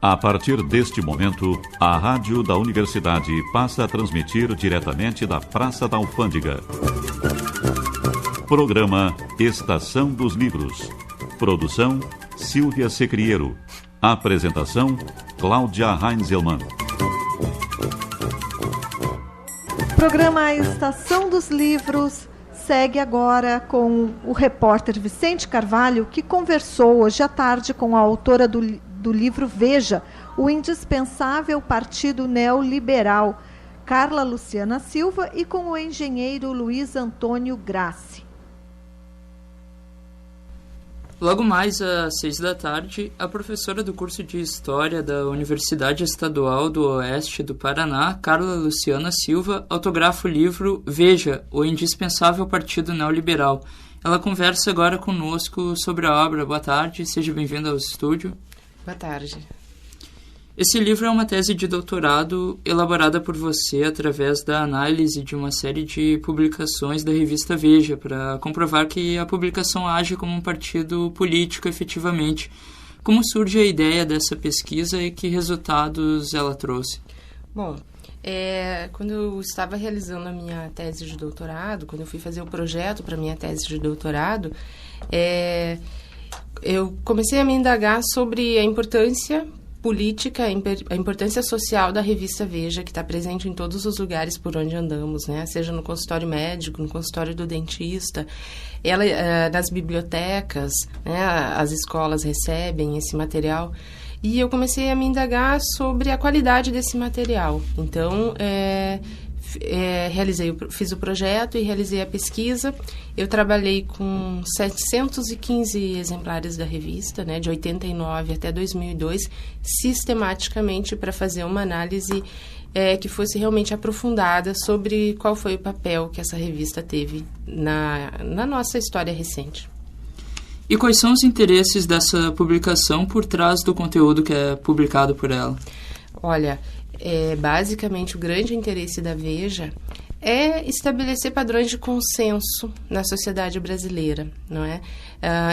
A partir deste momento, a Rádio da Universidade passa a transmitir diretamente da Praça da Alfândega. Programa Estação dos Livros. Produção, Silvia Secriero. Apresentação, Cláudia Heinzelmann. Programa Estação dos Livros segue agora com o repórter Vicente Carvalho, que conversou hoje à tarde com a autora do livro Veja, o indispensável Partido Neoliberal, Carla Luciana Silva, e com o engenheiro Luiz Antônio Grassi. Logo mais às 18h, a professora do curso de História da Universidade Estadual do Oeste do Paraná, Carla Luciana Silva, autografa o livro Veja, o indispensável Partido Neoliberal. Ela conversa agora conosco sobre a obra. Boa tarde, seja bem-vinda ao estúdio. Boa tarde. Esse livro é uma tese de doutorado elaborada por você através da análise de uma série de publicações da revista Veja, para comprovar que a publicação age como um partido político efetivamente. Como surge a ideia dessa pesquisa e que resultados ela trouxe? Bom, quando eu estava realizando a minha tese de doutorado, quando eu fui fazer o projeto para a minha tese de doutorado, eu comecei a me indagar sobre a importância política, a importância social da revista Veja, que está presente em todos os lugares por onde andamos, né? Seja no consultório médico, no consultório do dentista, ela nas bibliotecas, né? As escolas recebem esse material. E eu comecei a me indagar sobre a qualidade desse material. Então, fiz o projeto e realizei a pesquisa. Eu trabalhei com 715 exemplares da revista, né, de 89 até 2002, sistematicamente para fazer uma análise que fosse realmente aprofundada sobre qual foi o papel que essa revista teve na nossa história recente. E quais são os interesses dessa publicação por trás do conteúdo que é publicado por ela? Olha, basicamente o grande interesse da Veja é estabelecer padrões de consenso na sociedade brasileira, não é?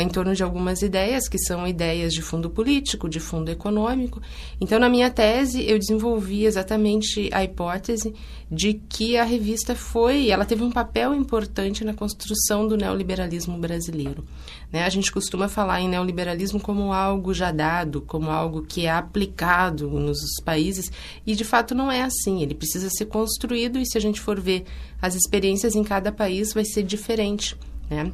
Em torno de algumas ideias, que são ideias de fundo político, de fundo econômico. Então, na minha tese, eu desenvolvi exatamente a hipótese de que a revista ela teve um papel importante na construção do neoliberalismo brasileiro, né? A gente costuma falar em neoliberalismo como algo já dado, como algo que é aplicado nos países, e de fato não é assim. Ele precisa ser construído, e se a gente for ver as experiências em cada país, vai ser diferente, né?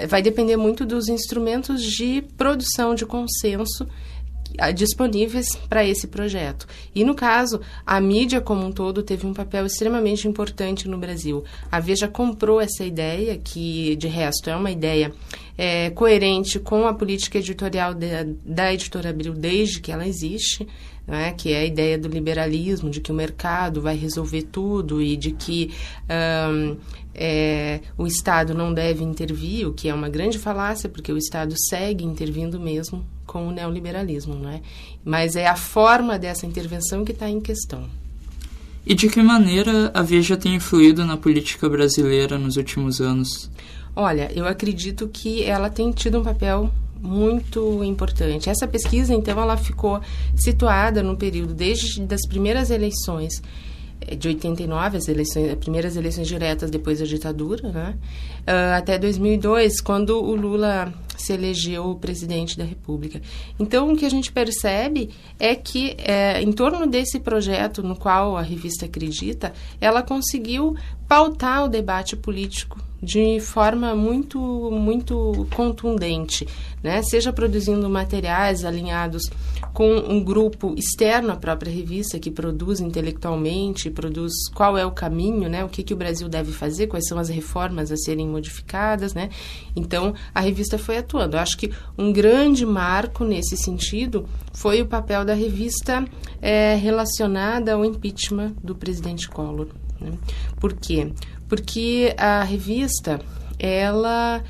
Vai depender muito dos instrumentos de produção de consenso disponíveis para esse projeto. E, no caso, a mídia como um todo teve um papel extremamente importante no Brasil. A Veja comprou essa ideia, que, de resto, é uma ideia coerente com a política editorial da Editora Abril desde que ela existe, né, que é a ideia do liberalismo, de que o mercado vai resolver tudo e de que o Estado não deve intervir, o que é uma grande falácia, porque o Estado segue intervindo mesmo com o neoliberalismo, não é? Mas é a forma dessa intervenção que está em questão. E de que maneira a Veja tem influído na política brasileira nos últimos anos? Olha, eu acredito que ela tem tido um papel muito importante. Essa pesquisa, então, ela ficou situada no período desde das primeiras eleições de 89, as primeiras eleições diretas depois da ditadura, né? Até 2002, quando o Lula se elegeu presidente da República. Então, o que a gente percebe é que, em torno desse projeto no qual a revista acredita, ela conseguiu pautar o debate político de forma muito, muito contundente, né? Seja produzindo materiais alinhados com um grupo externo à própria revista, que produz intelectualmente, produz qual é o caminho, né? O que o Brasil deve fazer, quais são as reformas a serem modificadas, né? Então, a revista foi atuando. Eu acho que um grande marco nesse sentido foi o papel da revista relacionada ao impeachment do presidente Collor, né? Por quê? Porque a revista, ela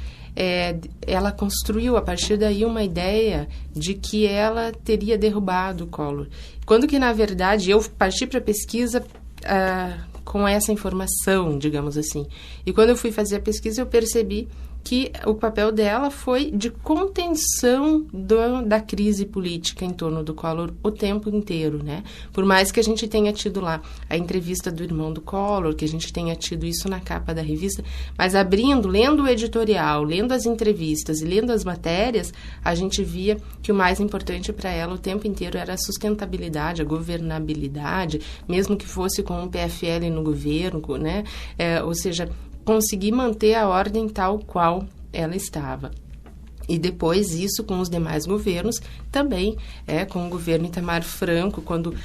construiu a partir daí uma ideia de que ela teria derrubado o Collor. Quando que, na verdade, eu parti para a pesquisa com essa informação, digamos assim. E quando eu fui fazer a pesquisa, eu percebi que o papel dela foi de contenção da crise política em torno do Collor o tempo inteiro, né? Por mais que a gente tenha tido lá a entrevista do irmão do Collor, que a gente tenha tido isso na capa da revista, mas lendo o editorial, lendo as entrevistas e lendo as matérias, a gente via que o mais importante para ela o tempo inteiro era a sustentabilidade, a governabilidade, mesmo que fosse com um PFL no governo, né? Ou seja, conseguir manter a ordem tal qual ela estava. E depois isso com os demais governos, também com o governo Itamar Franco, quando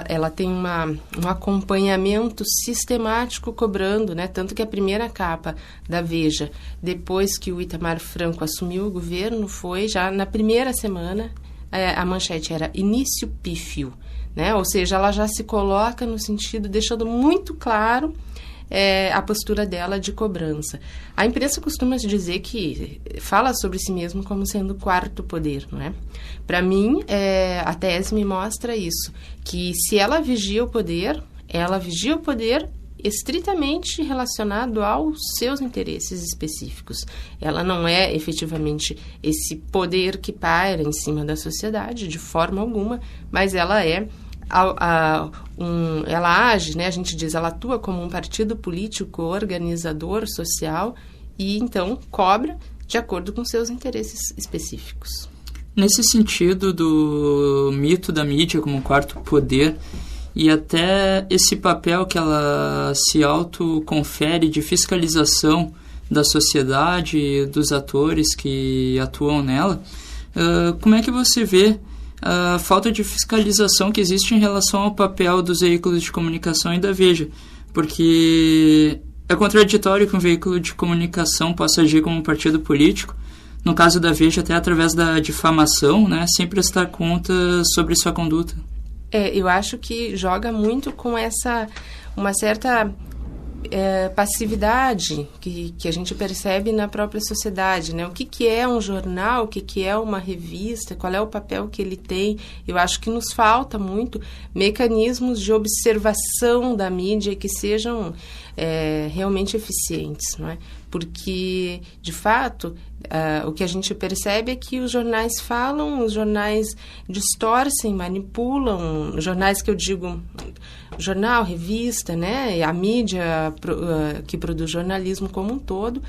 ela tem um acompanhamento sistemático cobrando, né? Tanto que a primeira capa da Veja, depois que o Itamar Franco assumiu o governo, foi já na primeira semana, a manchete era início pífio, né? Ou seja, ela já se coloca no sentido, deixando muito claro a postura dela de cobrança. A imprensa costuma dizer que fala sobre si mesmo como sendo o quarto poder, não é? Para mim, a tese me mostra isso, que se ela vigia o poder estritamente relacionado aos seus interesses específicos. Ela não é efetivamente esse poder que paira em cima da sociedade, de forma alguma, mas ela ela age, né, a gente diz, ela atua como um partido político, organizador, social, e então cobra de acordo com seus interesses específicos. Nesse sentido do mito da mídia como quarto poder, e até esse papel que ela se autoconfere de fiscalização da sociedade e dos atores que atuam nela, como é que você vê a falta de fiscalização que existe em relação ao papel dos veículos de comunicação e da Veja? Porque é contraditório que um veículo de comunicação possa agir como um partido político, no caso da Veja até através da difamação, né, sem prestar conta sobre sua conduta. Eu acho que joga muito com uma certa passividade que a gente percebe na própria sociedade, né? O que é um jornal, o que é uma revista, qual é o papel que ele tem. Eu acho que nos falta muito mecanismos de observação da mídia que sejam realmente eficientes, não é? Porque, de fato, o que a gente percebe é que os jornais falam, os jornais distorcem, manipulam, jornais que eu digo, jornal, revista, né, a mídia que produz jornalismo como um todo,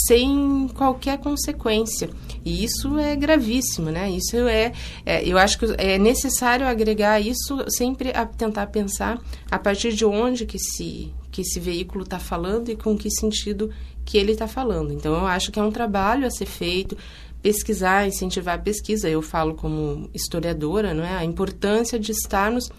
sem qualquer consequência. E isso é gravíssimo, né? Isso eu acho que é necessário agregar isso sempre a tentar pensar a partir de onde que esse veículo está falando e com que sentido que ele está falando. Então, eu acho que é um trabalho a ser feito, pesquisar, incentivar a pesquisa. Eu falo como historiadora, não é? A importância de estarmos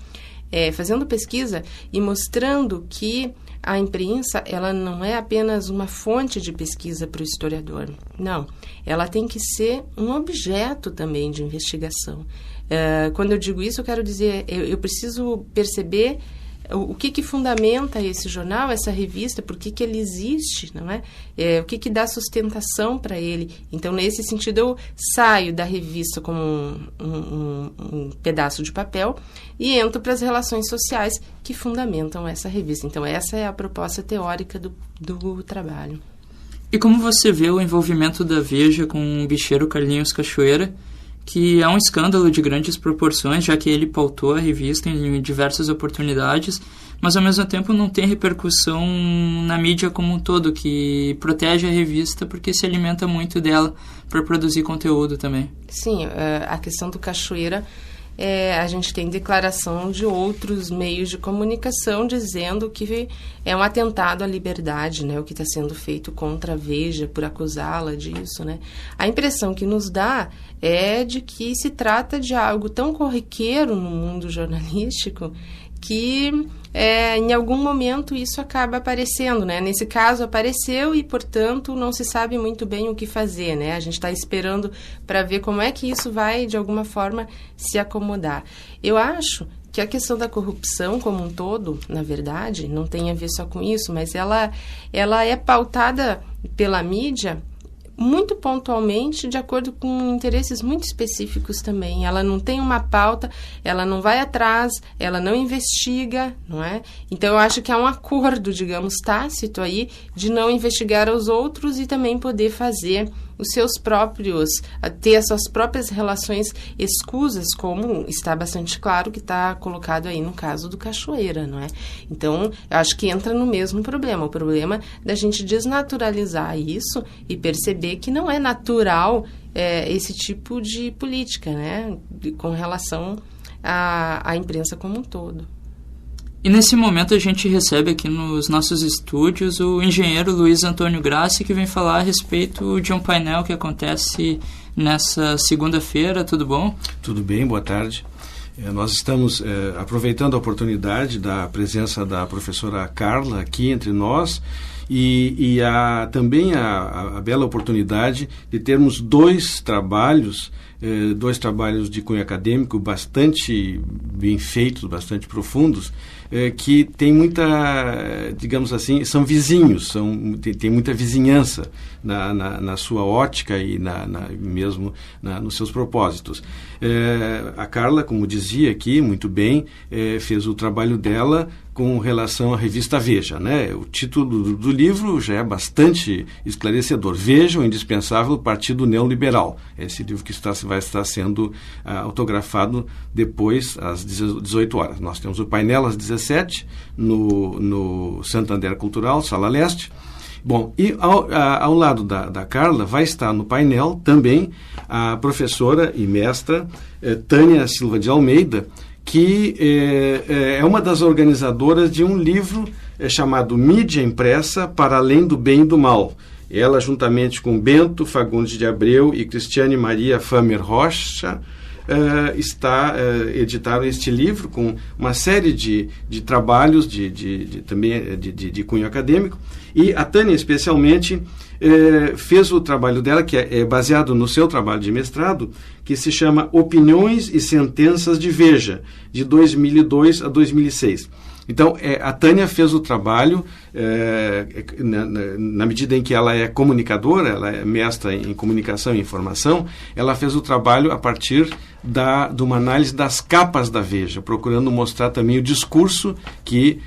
fazendo pesquisa e mostrando que a imprensa, ela não é apenas uma fonte de pesquisa para o historiador. Não, ela tem que ser um objeto também de investigação. Quando eu digo isso, eu quero dizer, eu preciso perceber o que fundamenta esse jornal, essa revista, por que ele existe, não é? O que dá sustentação para ele. Então, nesse sentido, eu saio da revista como um pedaço de papel e entro para as relações sociais que fundamentam essa revista. Então, essa é a proposta teórica do trabalho. E como você vê o envolvimento da Veja com o bicheiro Carlinhos Cachoeira, que é um escândalo de grandes proporções, já que ele pautou a revista em diversas oportunidades, mas ao mesmo tempo não tem repercussão na mídia como um todo, que protege a revista porque se alimenta muito dela para produzir conteúdo também. Sim, a questão do Cachoeira, a gente tem declaração de outros meios de comunicação dizendo que é um atentado à liberdade, né, o que está sendo feito contra a Veja por acusá-la disso, né. A impressão que nos dá é de que se trata de algo tão corriqueiro no mundo jornalístico que em algum momento isso acaba aparecendo, né? Nesse caso apareceu e, portanto, não se sabe muito bem o que fazer, né? A gente está esperando para ver como é que isso vai, de alguma forma, se acomodar. Eu acho que a questão da corrupção como um todo, na verdade, não tem a ver só com isso, mas ela é pautada pela mídia muito pontualmente, de acordo com interesses muito específicos também. Ela não tem uma pauta, ela não vai atrás, ela não investiga, não é? Então, eu acho que há um acordo, digamos, tácito aí, de não investigar os outros e também poder fazer os seus próprios, ter as suas próprias relações escusas, como está bastante claro que está colocado aí no caso do Cachoeira, não é? Então, eu acho que entra no mesmo problema, o problema da gente desnaturalizar isso e perceber que não é natural esse tipo de política, né? Com relação à imprensa como um todo. E nesse momento a gente recebe aqui nos nossos estúdios o engenheiro Luiz Antônio Grassi, que vem falar a respeito de um painel que acontece nessa segunda-feira. Tudo bom? Tudo bem, boa tarde. Nós estamos aproveitando a oportunidade da presença da professora Carla aqui entre nós e também a bela oportunidade de termos dois trabalhos de cunho acadêmico bastante bem feitos, bastante profundos, que tem muita, digamos assim, são vizinhos, tem muita vizinhança na sua ótica e mesmo nos seus propósitos. A Carla, como dizia aqui, muito bem, fez o trabalho dela com relação à revista Veja, né? O título do livro já é bastante esclarecedor. Veja, o indispensável Partido Neoliberal. Esse livro que vai estar sendo autografado depois, às 18 horas. Nós temos o painel às 17, no Santander Cultural, Sala Leste. Bom, e ao lado da Carla vai estar no painel também a professora e mestra Tânia Silva de Almeida, que é uma das organizadoras de um livro chamado Mídia Impressa para Além do Bem e do Mal. Ela, juntamente com Bento Fagundes de Abreu e Cristiane Maria Famer Rocha, editaram este livro com uma série de trabalhos também de cunho acadêmico. E a Tânia, especialmente, fez o trabalho dela, que é baseado no seu trabalho de mestrado, que se chama Opiniões e Sentenças de Veja, de 2002 a 2006. Então, a Tânia fez o trabalho, na medida em que ela é comunicadora, ela é mestra em comunicação e informação, ela fez o trabalho a partir de uma análise das capas da Veja, procurando mostrar também o discurso que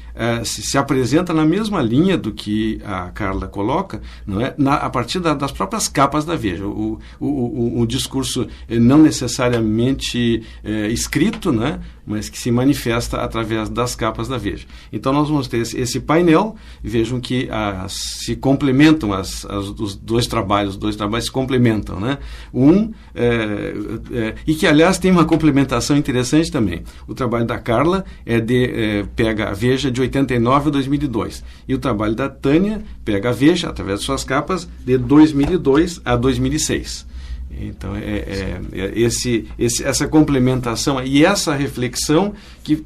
se apresenta na mesma linha do que a Carla coloca, não é? A partir das próprias capas da Veja. O discurso não necessariamente escrito, né? Mas que se manifesta através das capas da Veja. Então, nós vamos ter esse painel. Vejam que se complementam os dois trabalhos se complementam, né? E que, aliás, tem uma complementação interessante também. O trabalho da Carla pega a Veja de 89 a 2002. E o trabalho da Tânia pega a Veja, através de suas capas, de 2002 a 2006. Então, essa complementação e essa reflexão que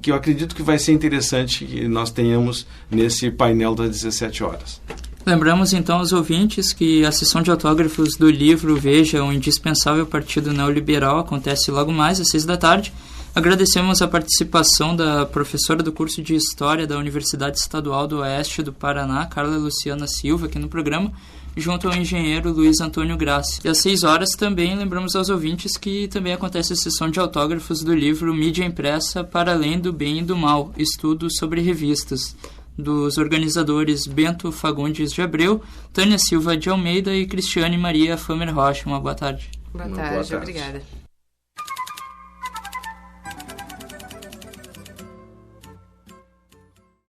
eu acredito que vai ser interessante que nós tenhamos nesse painel das 17 horas. Lembramos então aos ouvintes que a sessão de autógrafos do livro Veja, o indispensável Partido Neoliberal, acontece logo mais às 6 da tarde. Agradecemos a participação da professora do curso de História da Universidade Estadual do Oeste do Paraná, Carla Luciana Silva, aqui no programa, junto ao engenheiro Luiz Antônio Grassi. E às 6 horas também lembramos aos ouvintes que também acontece a sessão de autógrafos do livro Mídia Impressa para Além do Bem e do Mal, Estudos sobre Revistas, dos organizadores Bento Fagundes de Abreu, Tânia Silva de Almeida e Cristiane Maria Famer Rocha. Uma boa tarde. Boa tarde, obrigada.